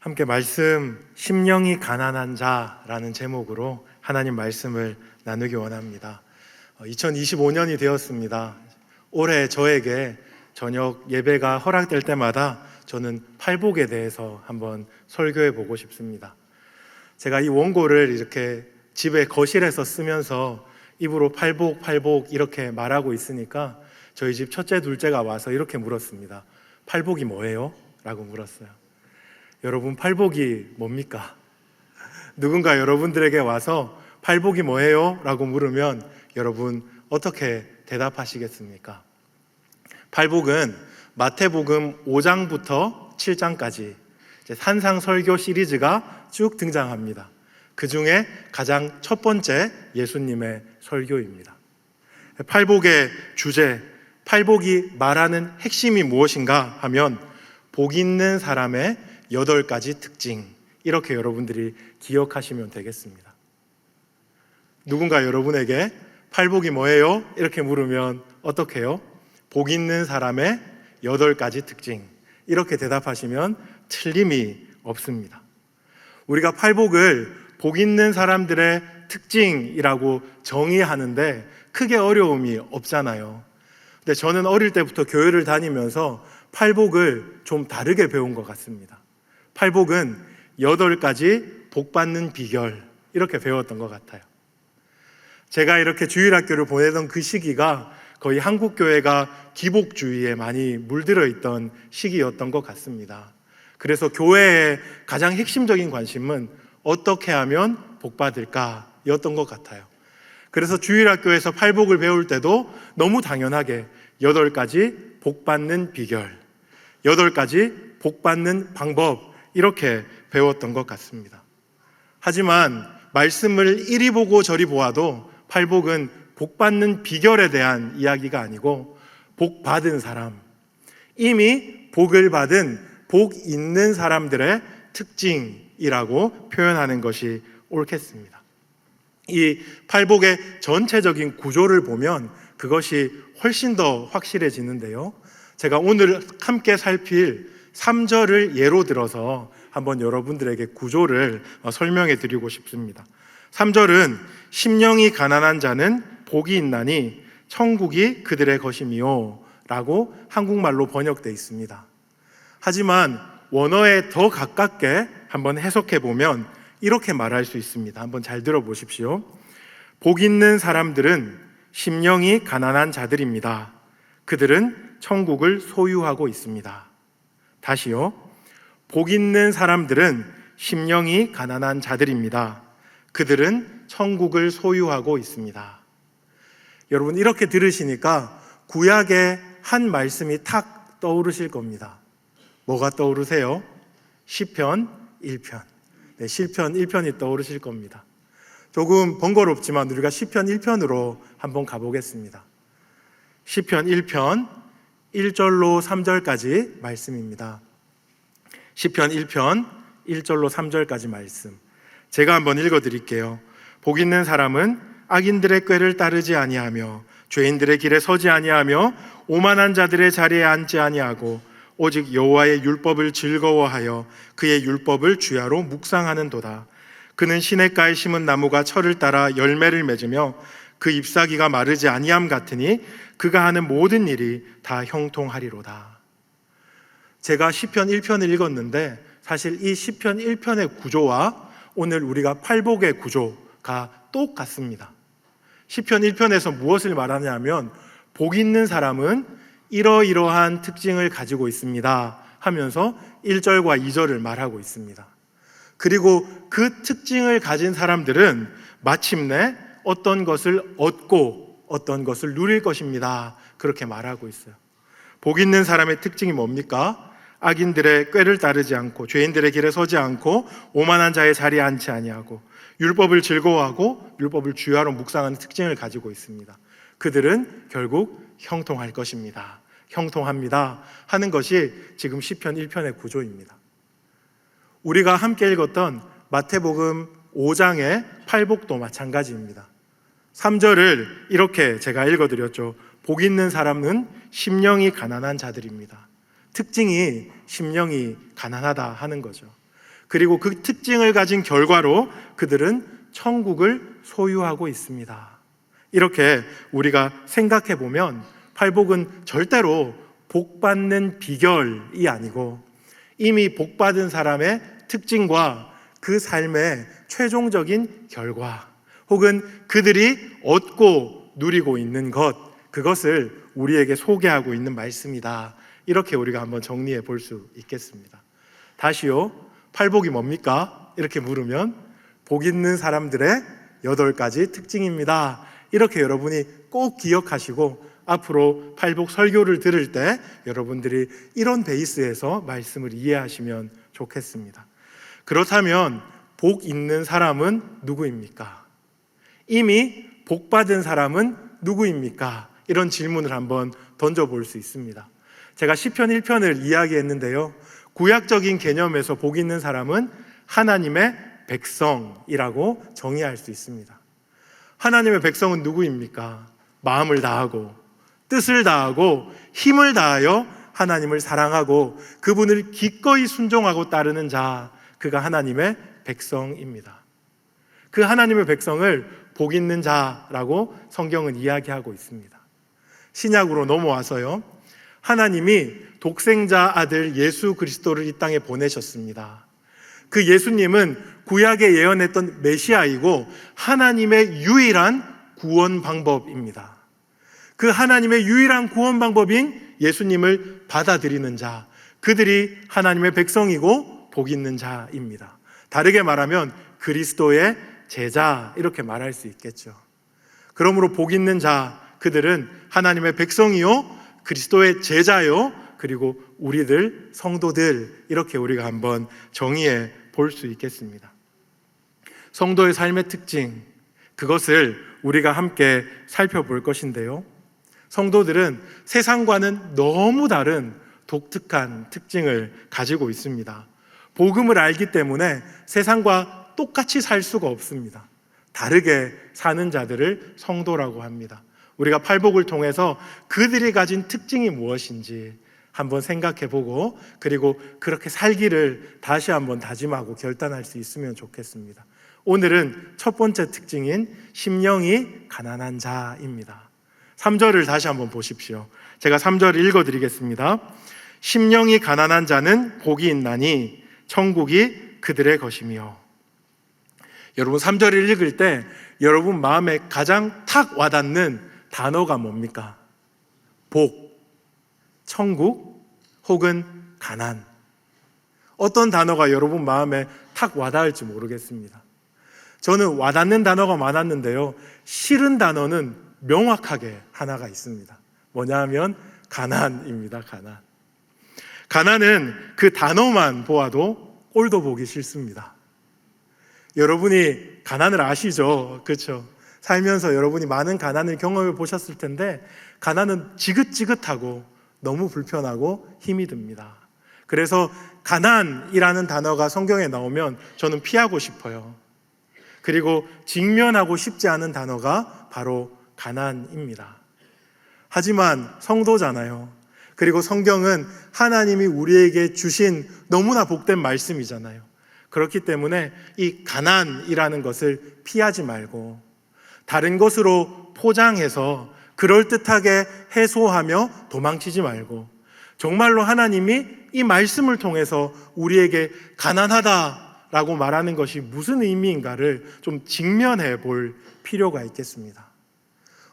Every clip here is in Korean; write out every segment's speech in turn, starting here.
함께 말씀 심령이 가난한 자라는 제목으로 하나님 말씀을 나누기 원합니다. 2025년이 되었습니다. 올해 저에게 저녁 예배가 허락될 때마다 저는 팔복에 대해서 한번 설교해 보고 싶습니다. 제가 이 원고를 이렇게 집에 거실에서 쓰면서 입으로 팔복 이렇게 말하고 있으니까 저희 집 첫째 둘째가 와서 이렇게 물었습니다. 팔복이 뭐예요? 라고 물었어요. 여러분, 팔복이 뭡니까? 누군가 여러분들에게 와서 팔복이 뭐예요? 라고 물으면 여러분 어떻게 대답하시겠습니까? 팔복은 마태복음 5장부터 7장까지 산상설교 시리즈가 쭉 등장합니다. 그 중에 가장 첫 번째 예수님의 설교입니다. 팔복의 주제, 팔복이 말하는 핵심이 무엇인가 하면 복 있는 사람의 8가지 특징, 이렇게 여러분들이 기억하시면 되겠습니다. 누군가 여러분에게 팔복이 뭐예요? 이렇게 물으면 어떻게 해요? 복 있는 사람의 8가지 특징, 이렇게 대답하시면 틀림이 없습니다. 우리가 팔복을 복 있는 사람들의 특징이라고 정의하는데 크게 어려움이 없잖아요. 근데 저는 어릴 때부터 교회를 다니면서 팔복을 좀 다르게 배운 것 같습니다. 팔복은 8가지 복 받는 비결, 이렇게 배웠던 것 같아요. 제가 이렇게 주일학교를 보내던 그 시기가 거의 한국교회가 기복주의에 많이 물들어 있던 시기였던 것 같습니다. 그래서 교회의 가장 핵심적인 관심은 어떻게 하면 복 받을까 였던 것 같아요. 그래서 주일학교에서 팔복을 배울 때도 너무 당연하게 8가지 복 받는 비결, 8가지 복 받는 방법, 이렇게 배웠던 것 같습니다. 하지만 말씀을 이리 보고 저리 보아도 팔복은 복 받는 비결에 대한 이야기가 아니고 복 받은 사람, 이미 복을 받은 복 있는 사람들의 특징이라고 표현하는 것이 옳겠습니다. 이 팔복의 전체적인 구조를 보면 그것이 훨씬 더 확실해지는데요. 제가 오늘 함께 살필 3절을 예로 들어서 한번 여러분들에게 구조를 설명해 드리고 싶습니다. 3절은 심령이 가난한 자는 복이 있나니 천국이 그들의 것이미요 라고 한국말로 번역되어 있습니다. 하지만 원어에 더 가깝게 한번 해석해 보면 이렇게 말할 수 있습니다. 한번 잘 들어보십시오. 복 있는 사람들은 심령이 가난한 자들입니다. 그들은 천국을 소유하고 있습니다. 다시요. 복 있는 사람들은 심령이 가난한 자들입니다. 그들은 천국을 소유하고 있습니다. 여러분, 이렇게 들으시니까 구약의 한 말씀이 탁 떠오르실 겁니다. 뭐가 떠오르세요? 시편 1편. 네, 시편 1편이 떠오르실 겁니다. 조금 번거롭지만 우리가 시편 1편으로 한번 가보겠습니다. 시편 1편 1절로 3절까지 말씀입니다. 시편 1편 1절로 3절까지 말씀, 제가 한번 읽어드릴게요. 복 있는 사람은 악인들의 꾀를 따르지 아니하며 죄인들의 길에 서지 아니하며 오만한 자들의 자리에 앉지 아니하고 오직 여호와의 율법을 즐거워하여 그의 율법을 주야로 묵상하는도다. 그는 시냇가에 심은 나무가 철을 따라 열매를 맺으며 그 잎사귀가 마르지 아니함 같으니 그가 하는 모든 일이 다 형통하리로다. 제가 시편 1편을 읽었는데 사실 이 시편 1편의 구조와 오늘 우리가 팔복의 구조가 똑같습니다. 시편 1편에서 무엇을 말하냐면 복 있는 사람은 이러이러한 특징을 가지고 있습니다 하면서 1절과 2절을 말하고 있습니다. 그리고 그 특징을 가진 사람들은 마침내 어떤 것을 얻고 어떤 것을 누릴 것입니다, 그렇게 말하고 있어요. 복 있는 사람의 특징이 뭡니까? 악인들의 꾀를 따르지 않고 죄인들의 길에 서지 않고 오만한 자의 자리에 앉지 아니하고 율법을 즐거워하고 율법을 주야로 묵상하는 특징을 가지고 있습니다. 그들은 결국 형통할 것입니다, 형통합니다 하는 것이 지금 시편 1편의 구조입니다. 우리가 함께 읽었던 마태복음 5장의 팔복도 마찬가지입니다. 3절을 이렇게 제가 읽어드렸죠. 복 있는 사람은 심령이 가난한 자들입니다. 특징이 심령이 가난하다 하는 거죠. 그리고 그 특징을 가진 결과로 그들은 천국을 소유하고 있습니다. 이렇게 우리가 생각해 보면 팔복은 절대로 복받는 비결이 아니고 이미 복받은 사람의 특징과 그 삶의 최종적인 결과 혹은 그들이 얻고 누리고 있는 것, 그것을 우리에게 소개하고 있는 말씀이다. 이렇게 우리가 한번 정리해 볼 수 있겠습니다. 다시요, 팔복이 뭡니까? 이렇게 물으면 복 있는 사람들의 8가지 특징입니다. 이렇게 여러분이 꼭 기억하시고 앞으로 팔복 설교를 들을 때 여러분들이 이런 베이스에서 말씀을 이해하시면 좋겠습니다. 그렇다면 복 있는 사람은 누구입니까? 이미 복 받은 사람은 누구입니까? 이런 질문을 한번 던져볼 수 있습니다. 제가 시편 1편을 이야기했는데요, 구약적인 개념에서 복 있는 사람은 하나님의 백성이라고 정의할 수 있습니다. 하나님의 백성은 누구입니까? 마음을 다하고 뜻을 다하고 힘을 다하여 하나님을 사랑하고 그분을 기꺼이 순종하고 따르는 자, 그가 하나님의 백성입니다. 그 하나님의 백성을 복 있는 자라고 성경은 이야기하고 있습니다. 신약으로 넘어와서요, 하나님이 독생자 아들 예수 그리스도를 이 땅에 보내셨습니다. 그 예수님은 구약에 예언했던 메시아이고 하나님의 유일한 구원 방법입니다. 그 하나님의 유일한 구원 방법인 예수님을 받아들이는 자, 그들이 하나님의 백성이고 복 있는 자입니다. 다르게 말하면 그리스도의 제자, 이렇게 말할 수 있겠죠. 그러므로 복 있는 자, 그들은 하나님의 백성이요 그리스도의 제자요 그리고 우리들 성도들, 이렇게 우리가 한번 정의해 볼 수 있겠습니다. 성도의 삶의 특징, 그것을 우리가 함께 살펴볼 것인데요, 성도들은 세상과는 너무 다른 독특한 특징을 가지고 있습니다. 복음을 알기 때문에 세상과 똑같이 살 수가 없습니다. 다르게 사는 자들을 성도라고 합니다. 우리가 팔복을 통해서 그들이 가진 특징이 무엇인지 한번 생각해 보고, 그리고 그렇게 살기를 다시 한번 다짐하고 결단할 수 있으면 좋겠습니다. 오늘은 첫 번째 특징인 심령이 가난한 자입니다. 3절을 다시 한번 보십시오. 제가 3절을 읽어드리겠습니다. 심령이 가난한 자는 복이 있나니 천국이 그들의 것이며. 여러분, 3절을 읽을 때 여러분 마음에 가장 탁 와닿는 단어가 뭡니까? 복, 천국, 혹은 가난. 어떤 단어가 여러분 마음에 탁 와닿을지 모르겠습니다. 저는 와닿는 단어가 많았는데요, 싫은 단어는 명확하게 하나가 있습니다. 뭐냐 하면 가난입니다. 가난. 가난은 그 단어만 보아도 꼴도 보기 싫습니다. 여러분이 가난을 아시죠? 그렇죠? 살면서 여러분이 많은 가난을 경험해 보셨을 텐데, 가난은 지긋지긋하고 너무 불편하고 힘이 듭니다. 그래서 가난이라는 단어가 성경에 나오면 저는 피하고 싶어요. 그리고 직면하고 싶지 않은 단어가 바로 가난입니다. 하지만 성도잖아요. 그리고 성경은 하나님이 우리에게 주신 너무나 복된 말씀이잖아요. 그렇기 때문에 이 가난이라는 것을 피하지 말고 다른 것으로 포장해서 그럴듯하게 해소하며 도망치지 말고, 정말로 하나님이 이 말씀을 통해서 우리에게 가난하다라고 말하는 것이 무슨 의미인가를 좀 직면해 볼 필요가 있겠습니다.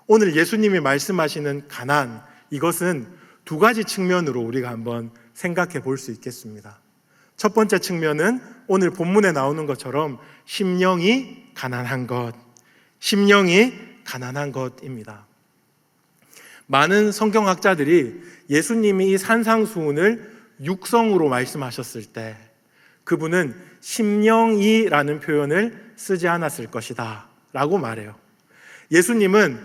오늘 예수님이 말씀하시는 가난, 이것은 두 가지 측면으로 우리가 한번 생각해 볼 수 있겠습니다. 첫 번째 측면은 오늘 본문에 나오는 것처럼 심령이 가난한 것, 심령이 가난한 것입니다. 많은 성경학자들이 예수님이 이 산상수훈을 육성으로 말씀하셨을 때 그분은 심령이라는 표현을 쓰지 않았을 것이다 라고 말해요. 예수님은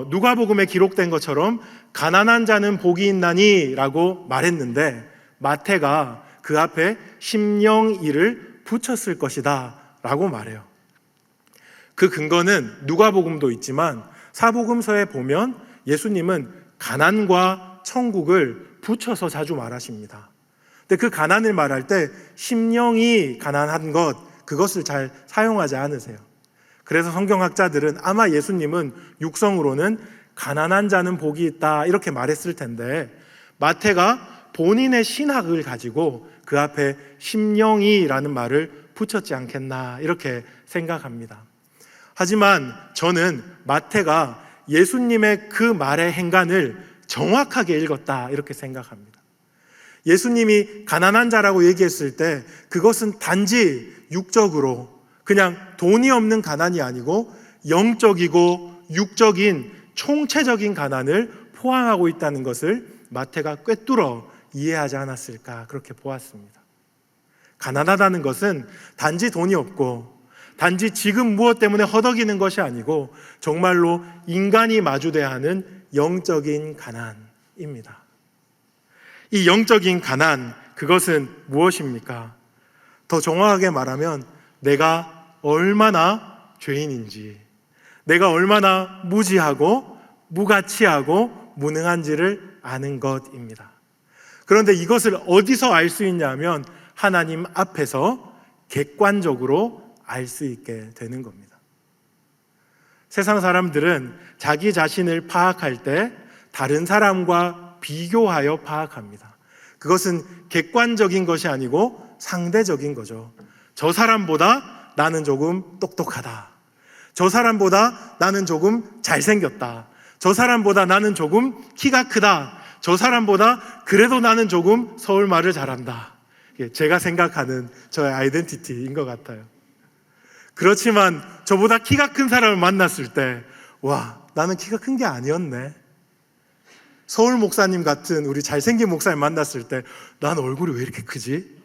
누가복음에 기록된 것처럼 가난한 자는 복이 있나니 라고 말했는데, 마태가 그 앞에 심령이를 붙였을 것이다 라고 말해요. 그 근거는 누가복음도 있지만 사복음서에 보면 예수님은 가난과 천국을 붙여서 자주 말하십니다. 근데 그 가난을 말할 때 심령이 가난한 것, 그것을 잘 사용하지 않으세요. 그래서 성경학자들은 아마 예수님은 육성으로는 가난한 자는 복이 있다 이렇게 말했을 텐데, 마태가 본인의 신학을 가지고 그 앞에 심령이라는 말을 붙였지 않겠나 이렇게 생각합니다. 하지만 저는 마태가 예수님의 그 말의 행간을 정확하게 읽었다 이렇게 생각합니다. 예수님이 가난한 자라고 얘기했을 때 그것은 단지 육적으로 그냥 돈이 없는 가난이 아니고 영적이고 육적인 총체적인 가난을 포함하고 있다는 것을 마태가 꿰뚫어 이해하지 않았을까 그렇게 보았습니다. 가난하다는 것은 단지 돈이 없고 단지 지금 무엇 때문에 허덕이는 것이 아니고 정말로 인간이 마주돼야 하는 영적인 가난입니다. 이 영적인 가난, 그것은 무엇입니까? 더 정확하게 말하면 내가 얼마나 죄인인지, 내가 얼마나 무지하고 무가치하고 무능한지를 아는 것입니다. 그런데 이것을 어디서 알 수 있냐면 하나님 앞에서 객관적으로 알 수 있게 되는 겁니다. 세상 사람들은 자기 자신을 파악할 때 다른 사람과 비교하여 파악합니다. 그것은 객관적인 것이 아니고 상대적인 거죠. 저 사람보다 나는 조금 똑똑하다. 저 사람보다 나는 조금 잘생겼다. 저 사람보다 나는 조금 키가 크다. 저 사람보다 그래도 나는 조금 서울말을 잘한다. 제가 생각하는 저의 아이덴티티인 것 같아요. 그렇지만 저보다 키가 큰 사람을 만났을 때, 와, 나는 키가 큰 게 아니었네. 서울 목사님 같은 우리 잘생긴 목사님 만났을 때, 난 얼굴이 왜 이렇게 크지?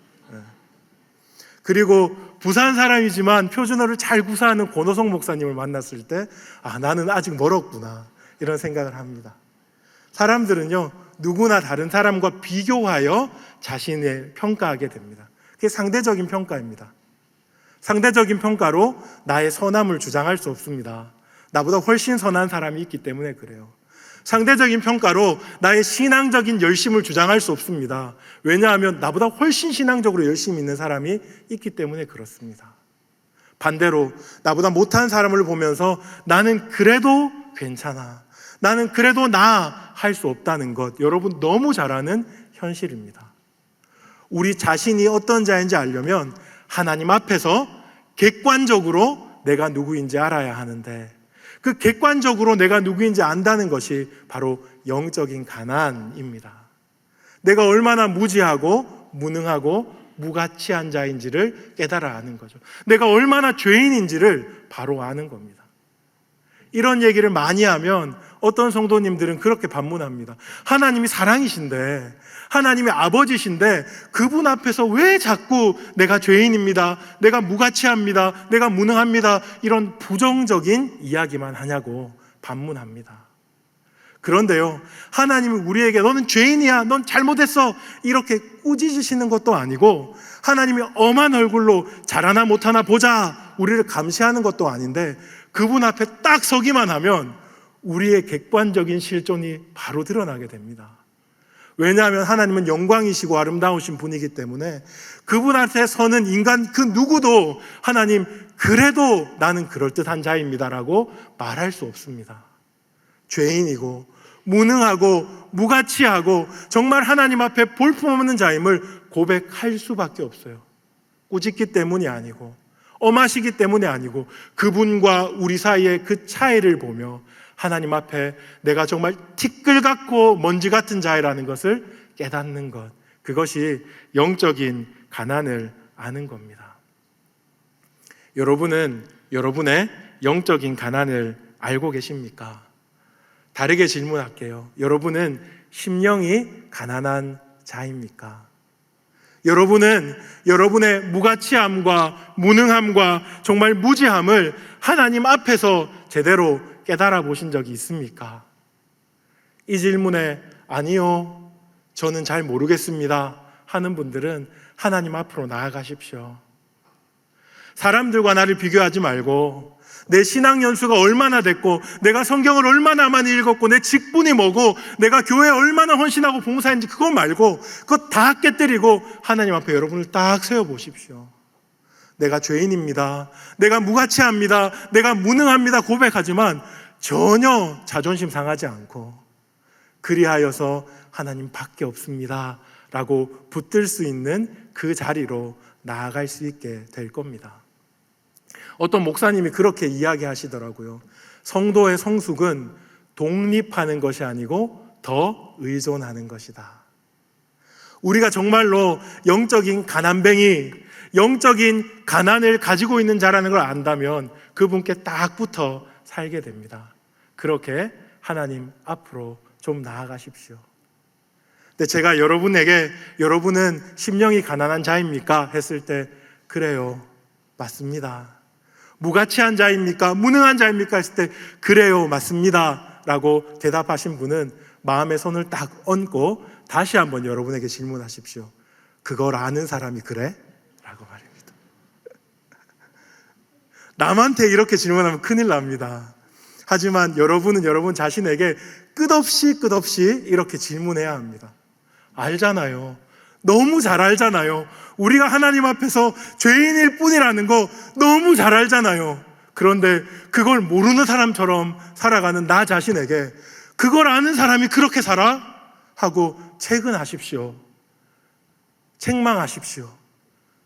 그리고 부산 사람이지만 표준어를 잘 구사하는 권호성 목사님을 만났을 때, 아, 나는 아직 멀었구나. 이런 생각을 합니다. 사람들은요, 누구나 다른 사람과 비교하여 자신을 평가하게 됩니다. 그게 상대적인 평가입니다. 상대적인 평가로 나의 선함을 주장할 수 없습니다. 나보다 훨씬 선한 사람이 있기 때문에 그래요. 상대적인 평가로 나의 신앙적인 열심을 주장할 수 없습니다. 왜냐하면 나보다 훨씬 신앙적으로 열심히 있는 사람이 있기 때문에 그렇습니다. 반대로 나보다 못한 사람을 보면서 나는 그래도 괜찮아, 나는 그래도 나 할 수 없다는 것, 여러분 너무 잘 아는 현실입니다. 우리 자신이 어떤 자인지 알려면 하나님 앞에서 객관적으로 내가 누구인지 알아야 하는데, 그 객관적으로 내가 누구인지 안다는 것이 바로 영적인 가난입니다. 내가 얼마나 무지하고 무능하고 무가치한 자인지를 깨달아 아는 거죠. 내가 얼마나 죄인인지를 바로 아는 겁니다. 이런 얘기를 많이 하면 어떤 성도님들은 그렇게 반문합니다. 하나님이 사랑이신데, 하나님의 아버지신데 그분 앞에서 왜 자꾸 내가 죄인입니다, 내가 무가치합니다, 내가 무능합니다, 이런 부정적인 이야기만 하냐고 반문합니다. 그런데요, 하나님이 우리에게 너는 죄인이야, 넌 잘못했어 이렇게 꾸짖으시는 것도 아니고, 하나님이 엄한 얼굴로 잘하나 못하나 보자 우리를 감시하는 것도 아닌데, 그분 앞에 딱 서기만 하면 우리의 객관적인 실존이 바로 드러나게 됩니다. 왜냐하면 하나님은 영광이시고 아름다우신 분이기 때문에 그분 앞에 서는 인간 그 누구도 하나님 그래도 나는 그럴듯한 자입니다라고 말할 수 없습니다. 죄인이고 무능하고 무가치하고 정말 하나님 앞에 볼품없는 자임을 고백할 수밖에 없어요. 꾸짖기 때문이 아니고 엄하시기 때문이 아니고 그분과 우리 사이의 그 차이를 보며 하나님 앞에 내가 정말 티끌 같고 먼지 같은 자이라는 것을 깨닫는 것, 그것이 영적인 가난을 아는 겁니다. 여러분은 여러분의 영적인 가난을 알고 계십니까? 다르게 질문할게요. 여러분은 심령이 가난한 자입니까? 여러분은 여러분의 무가치함과 무능함과 정말 무지함을 하나님 앞에서 제대로 깨달아 보신 적이 있습니까? 이 질문에 아니요, 저는 잘 모르겠습니다 하는 분들은 하나님 앞으로 나아가십시오. 사람들과 나를 비교하지 말고 내 신앙 연수가 얼마나 됐고, 내가 성경을 얼마나 많이 읽었고, 내 직분이 뭐고, 내가 교회에 얼마나 헌신하고 봉사했는지 그거 말고 그거 다 깨뜨리고 하나님 앞에 여러분을 딱 세워보십시오. 내가 죄인입니다, 내가 무가치합니다, 내가 무능합니다 고백하지만 전혀 자존심 상하지 않고 그리하여서 하나님 밖에 없습니다 라고 붙들 수 있는 그 자리로 나아갈 수 있게 될 겁니다. 어떤 목사님이 그렇게 이야기하시더라고요. 성도의 성숙은 독립하는 것이 아니고 더 의존하는 것이다. 우리가 정말로 영적인 가난뱅이, 영적인 가난을 가지고 있는 자라는 걸 안다면 그분께 딱 붙어 살게 됩니다. 그렇게 하나님 앞으로 좀 나아가십시오. 근데 제가 여러분에게 여러분은 심령이 가난한 자입니까? 했을 때 그래요, 맞습니다. 무가치한 자입니까? 무능한 자입니까? 했을 때 그래요, 맞습니다 라고 대답하신 분은 마음에 손을 딱 얹고 다시 한번 여러분에게 질문하십시오. 그걸 아는 사람이 그래? 라고 말입니다. 남한테 이렇게 질문하면 큰일 납니다. 하지만 여러분은 여러분 자신에게 끝없이 이렇게 질문해야 합니다. 알잖아요. 너무 잘 알잖아요. 우리가 하나님 앞에서 죄인일 뿐이라는 거 너무 잘 알잖아요. 그런데 그걸 모르는 사람처럼 살아가는 나 자신에게 그걸 아는 사람이 그렇게 살아? 하고 채근하십시오. 책망하십시오.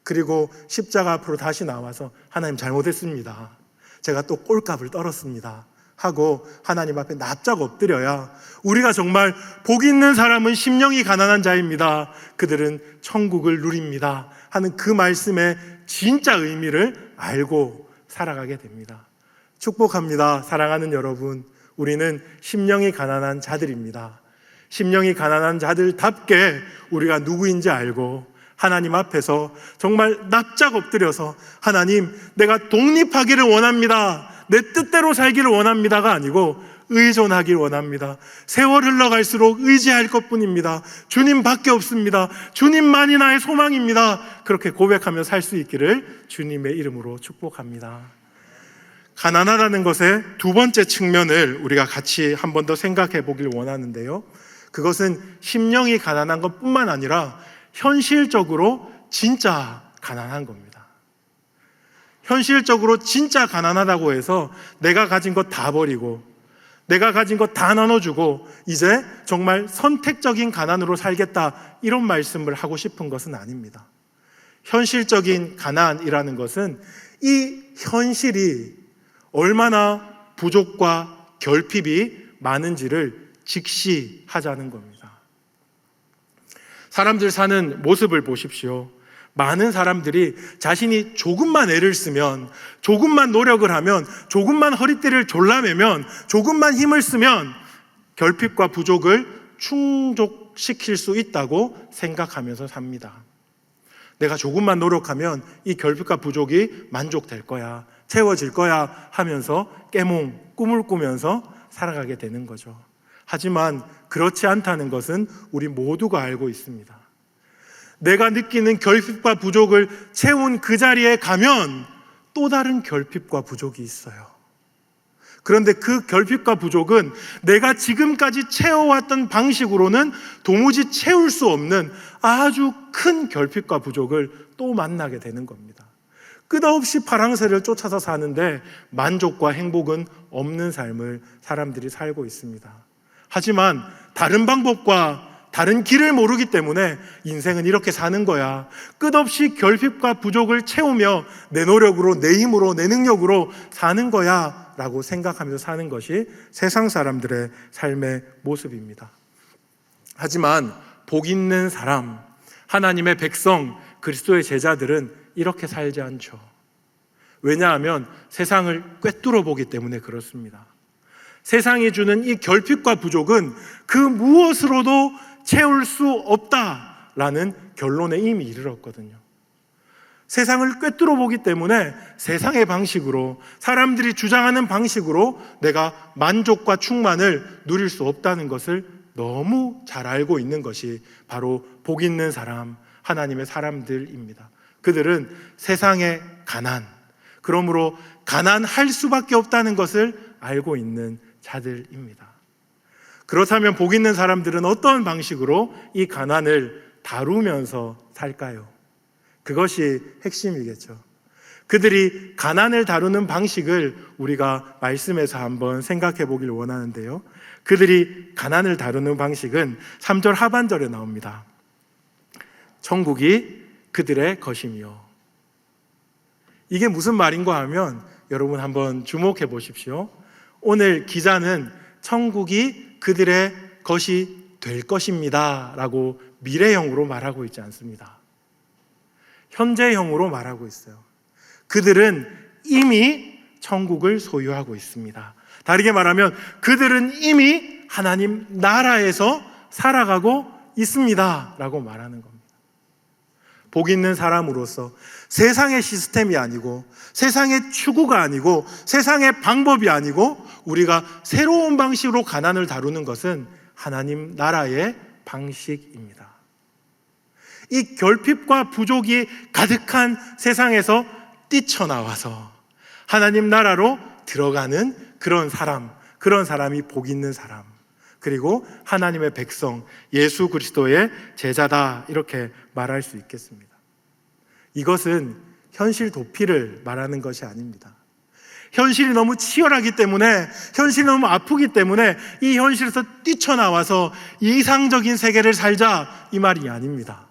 그리고 십자가 앞으로 다시 나와서 하나님 잘못했습니다, 제가 또 꼴값을 떨었습니다 하고 하나님 앞에 납작 엎드려야 우리가 정말 복 있는 사람은 심령이 가난한 자입니다, 그들은 천국을 누립니다 하는 그 말씀의 진짜 의미를 알고 살아가게 됩니다. 축복합니다. 사랑하는 여러분, 우리는 심령이 가난한 자들입니다. 심령이 가난한 자들답게 우리가 누구인지 알고 하나님 앞에서 정말 납작 엎드려서 하나님, 내가 독립하기를 원합니다, 내 뜻대로 살기를 원합니다가 아니고 의존하기를 원합니다. 세월 흘러갈수록 의지할 것뿐입니다. 주님밖에 없습니다. 주님만이 나의 소망입니다. 그렇게 고백하며 살 수 있기를 주님의 이름으로 축복합니다. 가난하다는 것의 두 번째 측면을 우리가 같이 한 번 더 생각해 보길 원하는데요, 그것은 심령이 가난한 것뿐만 아니라 현실적으로 진짜 가난한 겁니다. 현실적으로 진짜 가난하다고 해서 내가 가진 것 다 버리고 내가 가진 것 다 나눠주고 이제 정말 선택적인 가난으로 살겠다, 이런 말씀을 하고 싶은 것은 아닙니다. 현실적인 가난이라는 것은 이 현실이 얼마나 부족과 결핍이 많은지를 직시하자는 겁니다. 사람들 사는 모습을 보십시오. 많은 사람들이 자신이 조금만 애를 쓰면, 조금만 노력을 하면, 조금만 허리띠를 졸라매면, 조금만 힘을 쓰면 결핍과 부족을 충족시킬 수 있다고 생각하면서 삽니다. 내가 조금만 노력하면 이 결핍과 부족이 만족될 거야, 채워질 거야 하면서 깨몽, 꿈을 꾸면서 살아가게 되는 거죠. 하지만 그렇지 않다는 것은 우리 모두가 알고 있습니다. 내가 느끼는 결핍과 부족을 채운 그 자리에 가면 또 다른 결핍과 부족이 있어요. 그런데 그 결핍과 부족은 내가 지금까지 채워왔던 방식으로는 도무지 채울 수 없는 아주 큰 결핍과 부족을 또 만나게 되는 겁니다. 끝없이 파랑새를 쫓아서 사는데 만족과 행복은 없는 삶을 사람들이 살고 있습니다. 하지만 다른 방법과 다른 길을 모르기 때문에 인생은 이렇게 사는 거야, 끝없이 결핍과 부족을 채우며 내 노력으로, 내 힘으로, 내 능력으로 사는 거야 라고 생각하면서 사는 것이 세상 사람들의 삶의 모습입니다. 하지만 복 있는 사람, 하나님의 백성, 그리스도의 제자들은 이렇게 살지 않죠. 왜냐하면 세상을 꿰뚫어 보기 때문에 그렇습니다. 세상이 주는 이 결핍과 부족은 그 무엇으로도 채울 수 없다라는 결론에 이미 이르렀거든요. 세상을 꿰뚫어 보기 때문에 세상의 방식으로, 사람들이 주장하는 방식으로 내가 만족과 충만을 누릴 수 없다는 것을 너무 잘 알고 있는 것이 바로 복 있는 사람, 하나님의 사람들입니다. 그들은 세상의 가난, 그러므로 가난할 수밖에 없다는 것을 알고 있는 자들입니다. 그렇다면 복 있는 사람들은 어떤 방식으로 이 가난을 다루면서 살까요? 그것이 핵심이겠죠. 그들이 가난을 다루는 방식을 우리가 말씀에서 한번 생각해 보길 원하는데요. 그들이 가난을 다루는 방식은 3절 하반절에 나옵니다. 천국이 그들의 것이며. 이게 무슨 말인가 하면 여러분 한번 주목해 보십시오. 오늘 기자는 천국이 그들의 것이 될 것입니다 라고 미래형으로 말하고 있지 않습니다. 현재형으로 말하고 있어요. 그들은 이미 천국을 소유하고 있습니다. 다르게 말하면 그들은 이미 하나님 나라에서 살아가고 있습니다 라고 말하는 겁니다. 복 있는 사람으로서 세상의 시스템이 아니고 세상의 추구가 아니고 세상의 방법이 아니고 우리가 새로운 방식으로 가난을 다루는 것은 하나님 나라의 방식입니다. 이 결핍과 부족이 가득한 세상에서 뛰쳐나와서 하나님 나라로 들어가는 그런 사람이 복 있는 사람, 그리고 하나님의 백성, 예수 그리스도의 제자다 이렇게 말할 수 있겠습니다. 이것은 현실 도피를 말하는 것이 아닙니다. 현실이 너무 치열하기 때문에, 현실이 너무 아프기 때문에 이 현실에서 뛰쳐나와서 이상적인 세계를 살자 이 말이 아닙니다.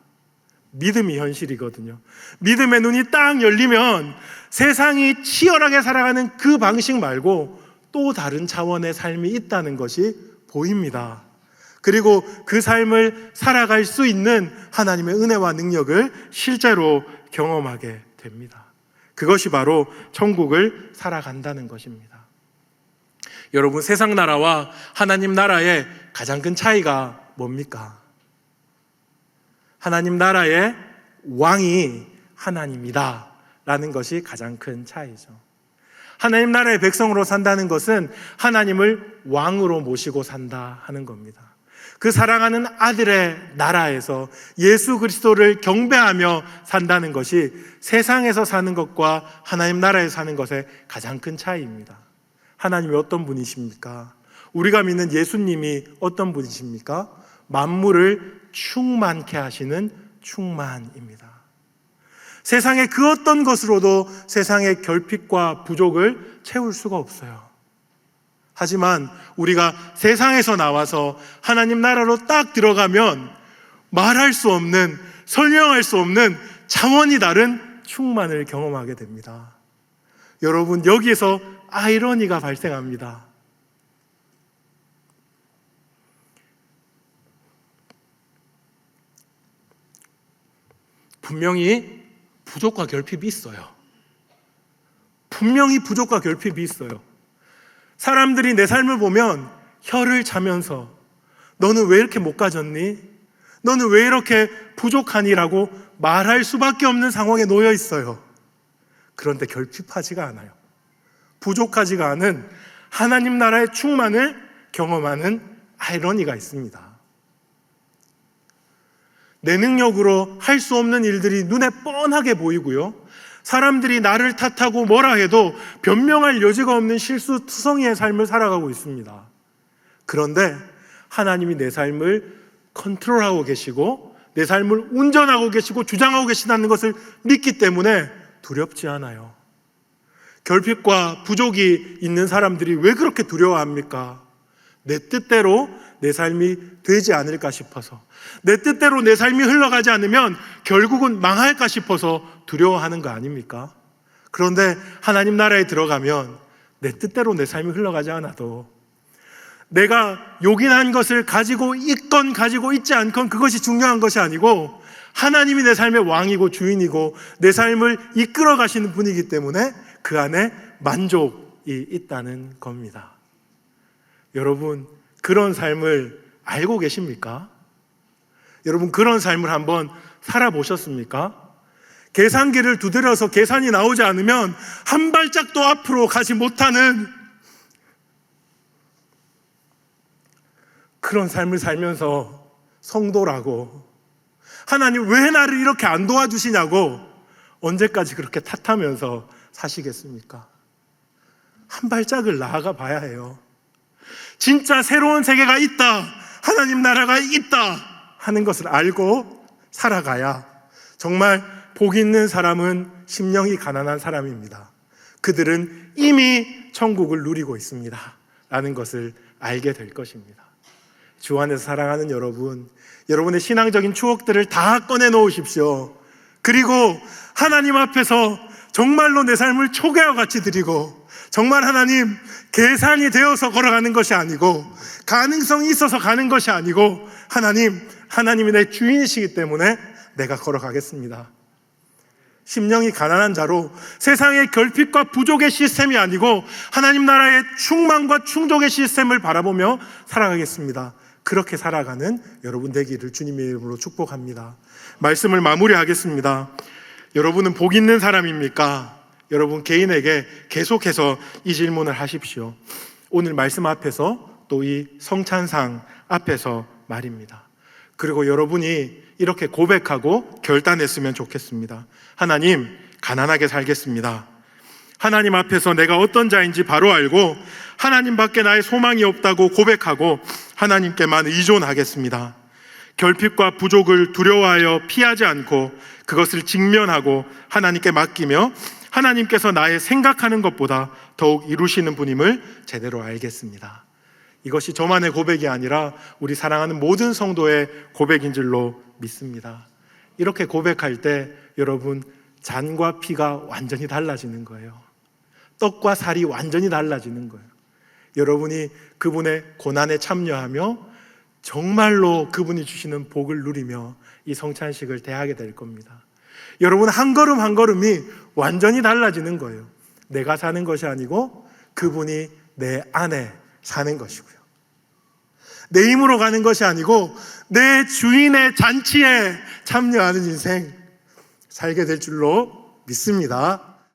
믿음이 현실이거든요. 믿음의 눈이 딱 열리면 세상이 치열하게 살아가는 그 방식 말고 또 다른 차원의 삶이 있다는 것이 보입니다. 그리고 그 삶을 살아갈 수 있는 하나님의 은혜와 능력을 실제로 경험하게 됩니다. 그것이 바로 천국을 살아간다는 것입니다. 여러분, 세상 나라와 하나님 나라의 가장 큰 차이가 뭡니까? 하나님 나라의 왕이 하나님이다 라는 것이 가장 큰 차이죠. 하나님 나라의 백성으로 산다는 것은 하나님을 왕으로 모시고 산다 하는 겁니다. 그 사랑하는 아들의 나라에서 예수 그리스도를 경배하며 산다는 것이 세상에서 사는 것과 하나님 나라에서 사는 것의 가장 큰 차이입니다. 하나님이 어떤 분이십니까? 우리가 믿는 예수님이 어떤 분이십니까? 만물을 충만케 하시는 충만입니다. 세상의 그 어떤 것으로도 세상의 결핍과 부족을 채울 수가 없어요. 하지만 우리가 세상에서 나와서 하나님 나라로 딱 들어가면 말할 수 없는, 설명할 수 없는 차원이 다른 충만을 경험하게 됩니다. 여러분, 여기에서 아이러니가 발생합니다. 분명히 부족과 결핍이 있어요. 분명히 부족과 결핍이 있어요. 사람들이 내 삶을 보면 혀를 차면서 너는 왜 이렇게 못 가졌니? 너는 왜 이렇게 부족하니라고 말할 수밖에 없는 상황에 놓여 있어요. 그런데 결핍하지가 않아요. 부족하지가 않은 하나님 나라의 충만을 경험하는 아이러니가 있습니다. 내 능력으로 할 수 없는 일들이 눈에 뻔하게 보이고요. 사람들이 나를 탓하고 뭐라 해도 변명할 여지가 없는 실수투성이의 삶을 살아가고 있습니다. 그런데 하나님이 내 삶을 컨트롤하고 계시고 내 삶을 운전하고 계시고 주장하고 계시다는 것을 믿기 때문에 두렵지 않아요. 결핍과 부족이 있는 사람들이 왜 그렇게 두려워합니까? 내 뜻대로 내 삶이 되지 않을까 싶어서, 내 뜻대로 내 삶이 흘러가지 않으면 결국은 망할까 싶어서 두려워하는 거 아닙니까? 그런데 하나님 나라에 들어가면 내 뜻대로 내 삶이 흘러가지 않아도 내가 요긴한 것을 가지고 있건 가지고 있지 않건 그것이 중요한 것이 아니고 하나님이 내 삶의 왕이고 주인이고 내 삶을 이끌어 가시는 분이기 때문에 그 안에 만족이 있다는 겁니다. 여러분, 그런 삶을 알고 계십니까? 여러분, 그런 삶을 한번 살아보셨습니까? 계산기를 두드려서 계산이 나오지 않으면 한 발짝도 앞으로 가지 못하는 그런 삶을 살면서 성도라고, 하나님 왜 나를 이렇게 안 도와주시냐고 언제까지 그렇게 탓하면서 사시겠습니까? 한 발짝을 나아가 봐야 해요. 진짜 새로운 세계가 있다, 하나님 나라가 있다 하는 것을 알고 살아가야 정말 복 있는 사람은 심령이 가난한 사람입니다. 그들은 이미 천국을 누리고 있습니다 라는 것을 알게 될 것입니다. 주 안에서 사랑하는 여러분, 여러분의 신앙적인 추억들을 다 꺼내 놓으십시오. 그리고 하나님 앞에서 정말로 내 삶을 초계와 같이 드리고, 정말 하나님 계산이 되어서 걸어가는 것이 아니고, 가능성이 있어서 가는 것이 아니고, 하나님이 내 주인이시기 때문에 내가 걸어가겠습니다. 심령이 가난한 자로 세상의 결핍과 부족의 시스템이 아니고 하나님 나라의 충만과 충족의 시스템을 바라보며 살아가겠습니다. 그렇게 살아가는 여러분 되기를 주님의 이름으로 축복합니다. 말씀을 마무리하겠습니다. 여러분은 복 있는 사람입니까? 여러분 개인에게 계속해서 이 질문을 하십시오. 오늘 말씀 앞에서 또 이 성찬상 앞에서 말입니다. 그리고 여러분이 이렇게 고백하고 결단했으면 좋겠습니다. 하나님, 가난하게 살겠습니다. 하나님 앞에서 내가 어떤 자인지 바로 알고 하나님 밖에 나의 소망이 없다고 고백하고 하나님께만 의존하겠습니다. 결핍과 부족을 두려워하여 피하지 않고 그것을 직면하고 하나님께 맡기며 하나님께서 나의 생각하는 것보다 더욱 이루시는 분임을 제대로 알겠습니다. 이것이 저만의 고백이 아니라 우리 사랑하는 모든 성도의 고백인 줄로 믿습니다. 이렇게 고백할 때 여러분, 잔과 피가 완전히 달라지는 거예요. 떡과 살이 완전히 달라지는 거예요. 여러분이 그분의 고난에 참여하며 정말로 그분이 주시는 복을 누리며 이 성찬식을 대하게 될 겁니다. 여러분, 한 걸음 한 걸음이 완전히 달라지는 거예요. 내가 사는 것이 아니고 그분이 내 안에 사는 것이고요. 내 힘으로 가는 것이 아니고 내 주인의 잔치에 참여하는 인생 살게 될 줄로 믿습니다.